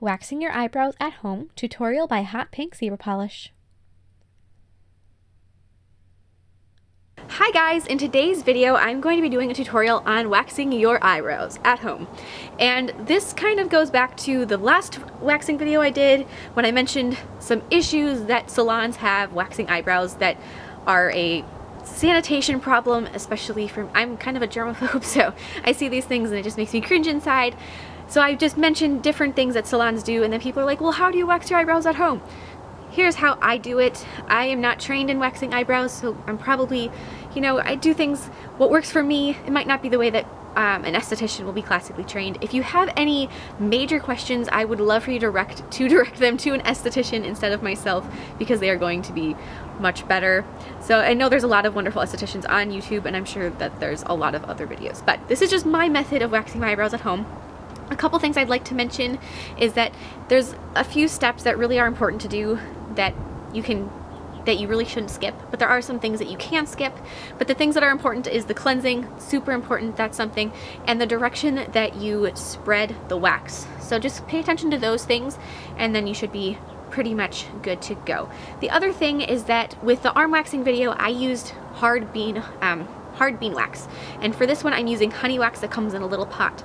Waxing Your Eyebrows at Home tutorial by Hotpinkzebrapolish. Hi guys, in today's video I'm going to be doing a tutorial on waxing your eyebrows at home. And this kind of goes back to the last waxing video I did when I mentioned some issues that salons have waxing eyebrows that are a sanitation problem, especially from, I'm kind of a germaphobe, so I see these things and it just makes me cringe inside. So I just mentioned different things that salons do, and then people are like, well, how do you wax your eyebrows at home? Here's how I do it. I am not trained in waxing eyebrows, so I'm probably, I do things, what works for me. It might not be the way that an esthetician will be classically trained. If you have any major questions, I would love for you to direct them to an esthetician instead of myself, because they are going to be much better. So I know there's a lot of wonderful estheticians on YouTube, and I'm sure that there's a lot of other videos, but this is just my method of waxing my eyebrows at home. A couple things I'd like to mention is that there's a few steps that really are important to do that you really shouldn't skip, but there are some things that you can skip. But the things that are important is the cleansing, super important, that's something, and the direction that you spread the wax. So just pay attention to those things and then you should be pretty much good to go. The other thing is that with the arm waxing video I used hard bean wax, and for this one I'm using honey wax that comes in a little pot.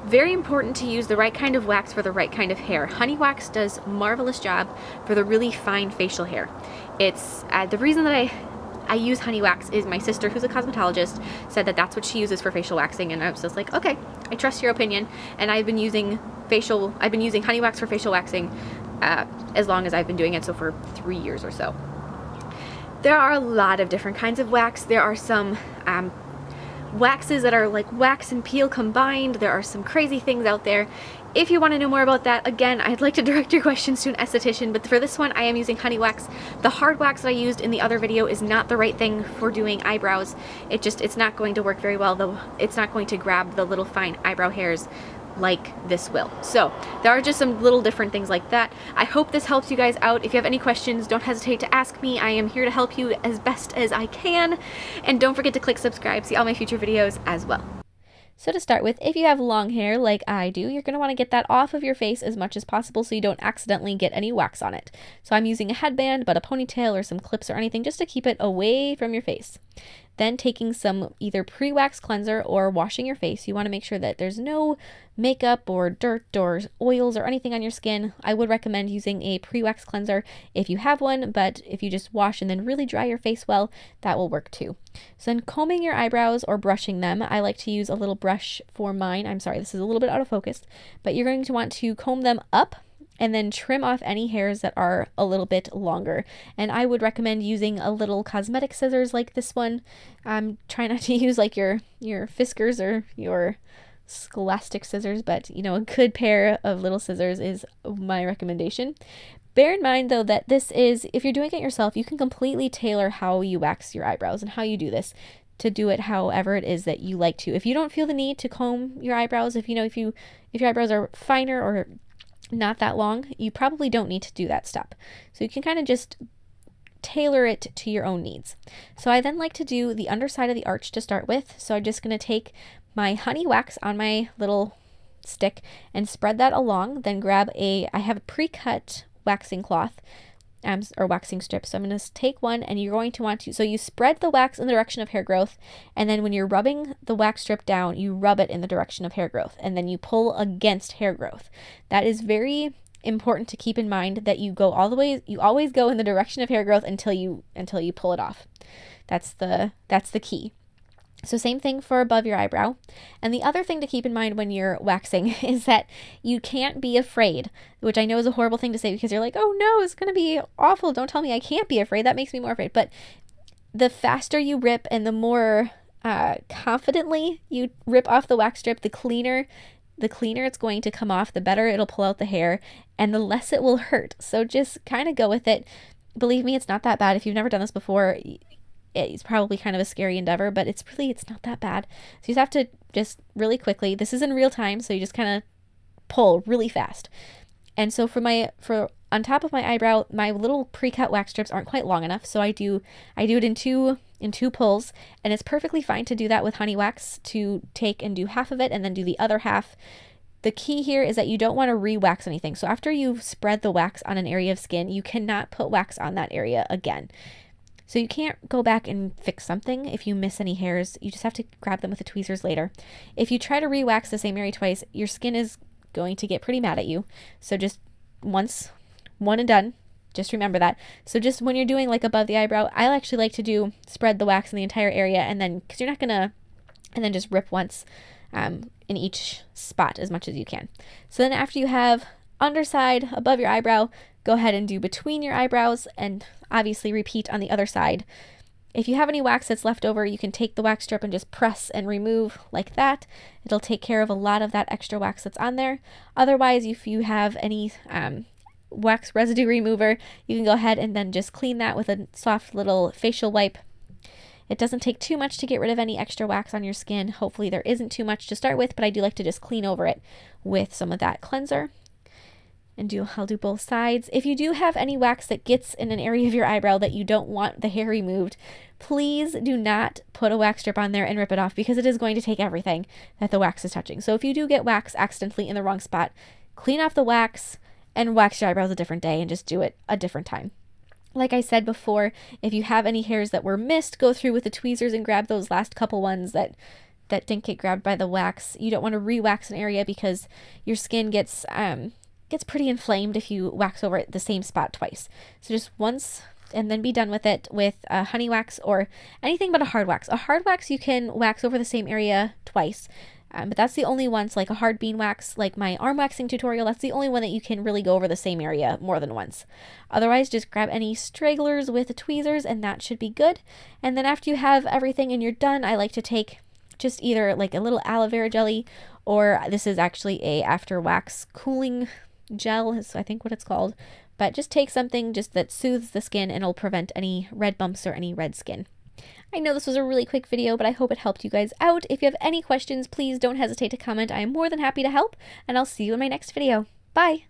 Very important to use the right kind of wax for the right kind of hair. Honey wax does a marvelous job for the really fine facial hair. It's the reason that I use honey wax is my sister, who's a cosmetologist, said that that's what she uses for facial waxing, and I was just like, okay, I trust your opinion. And I've been using honey wax for facial waxing as long as I've been doing it, so for 3 years or so. There are a lot of different kinds of wax. There are some waxes that are like wax and peel combined. There are some crazy things out there. If you want to know more about that, again, I'd like to direct your questions to an esthetician, but for this one I am using honey wax. The hard wax that I used in the other video is not the right thing for doing eyebrows. It's not going to work very well, though. It's not going to grab the little fine eyebrow hairs like this will. So there are just some little different things like that. I hope this helps you guys out. If you have any questions, don't hesitate to ask me. I am here to help you as best as I can. And don't forget to click subscribe, see all my future videos as well. So to start with, if you have long hair like I do, you're going to want to get that off of your face as much as possible so you don't accidentally get any wax on it. So I'm using a headband, but a ponytail or some clips or anything just to keep it away from your face. Then taking some either pre-wax cleanser or washing your face. You want to make sure that there's no makeup or dirt or oils or anything on your skin. I would recommend using a pre-wax cleanser if you have one, but if you just wash and then really dry your face well, that will work too. So then combing your eyebrows or brushing them, I like to use a little brush for mine. I'm sorry, this is a little bit out of focus, but you're going to want to comb them up and then trim off any hairs that are a little bit longer. And I would recommend using a little cosmetic scissors like this one. Try not to use like your Fiskars or your Scholastic scissors, but a good pair of little scissors is my recommendation. Bear in mind though that this is, if you're doing it yourself, you can completely tailor how you wax your eyebrows and how you do this to do it however it is that you like to. If you don't feel the need to comb your eyebrows, if your eyebrows are finer or not that long, you probably don't need to do that step. So you can kind of just tailor it to your own needs. So I then like to do the underside of the arch to start with. So I'm just going to take my honey wax on my little stick and spread that along, then grab I have a pre-cut waxing cloth or waxing strip. So I'm going to take one, and you're going to want to, so you spread the wax in the direction of hair growth, and then when you're rubbing the wax strip down, you rub it in the direction of hair growth, and then you pull against hair growth. That is very important to keep in mind, that you always go in the direction of hair growth until you pull it off. That's the key. So same thing for above your eyebrow. And the other thing to keep in mind when you're waxing is that you can't be afraid, which I know is a horrible thing to say because you're like, oh no, it's going to be awful. Don't tell me I can't be afraid. That makes me more afraid. But the faster you rip and the more confidently you rip off the wax strip, the cleaner it's going to come off, the better it'll pull out the hair, and the less it will hurt. So just kind of go with it. Believe me, it's not that bad. If you've never done this before, it's probably kind of a scary endeavor, but it's not that bad. So you just have to just really quickly, this is in real time, so you just kind of pull really fast. And so for on top of my eyebrow, my little pre-cut wax strips aren't quite long enough, so I do it in two pulls, and it's perfectly fine to do that with honey wax, to take and do half of it and then do the other half The key here is that you don't want to re-wax anything. So after you've spread the wax on an area of skin, you cannot put wax on that area again. So you can't go back and fix something if you miss any hairs. You just have to grab them with the tweezers later. If you try to re-wax the same area twice, your skin is going to get pretty mad at you. So just once, one and done. Just remember that. So just when you're doing like above the eyebrow, I actually like to spread the wax in the entire area, and then, because you're not gonna, and then just rip once in each spot as much as you can. So then after you have underside, above your eyebrow, go ahead and do between your eyebrows, and obviously repeat on the other side. If you have any wax that's left over, you can take the wax strip and just press and remove like that. It'll take care of a lot of that extra wax that's on there. Otherwise, if you have any wax residue remover, you can go ahead and then just clean that with a soft little facial wipe. It doesn't take too much to get rid of any extra wax on your skin. Hopefully there isn't too much to start with, but I do like to just clean over it with some of that cleanser. And I'll do both sides. If you do have any wax that gets in an area of your eyebrow that you don't want the hair removed, please do not put a wax strip on there and rip it off, because it is going to take everything that the wax is touching. So if you do get wax accidentally in the wrong spot, clean off the wax and wax your eyebrows a different day and just do it a different time. Like I said before, if you have any hairs that were missed, go through with the tweezers and grab those last couple ones that didn't get grabbed by the wax. You don't want to re-wax an area, because your skin gets pretty inflamed if you wax over it the same spot twice. So just once, and then be done with it with honey wax or anything but a hard wax. A hard wax you can wax over the same area twice. But that's the only ones, like a hard bean wax, like my arm waxing tutorial, that's the only one that you can really go over the same area more than once. Otherwise, just grab any stragglers with the tweezers and that should be good. And then after you have everything and you're done, I like to take just either like a little aloe vera jelly, or this is actually a after wax cooling gel is I think what it's called. But just take something just that soothes the skin and it'll prevent any red bumps or any red skin. I know this was a really quick video, but I hope it helped you guys out. If you have any questions, please don't hesitate to comment. I am more than happy to help, and I'll see you in my next video. Bye!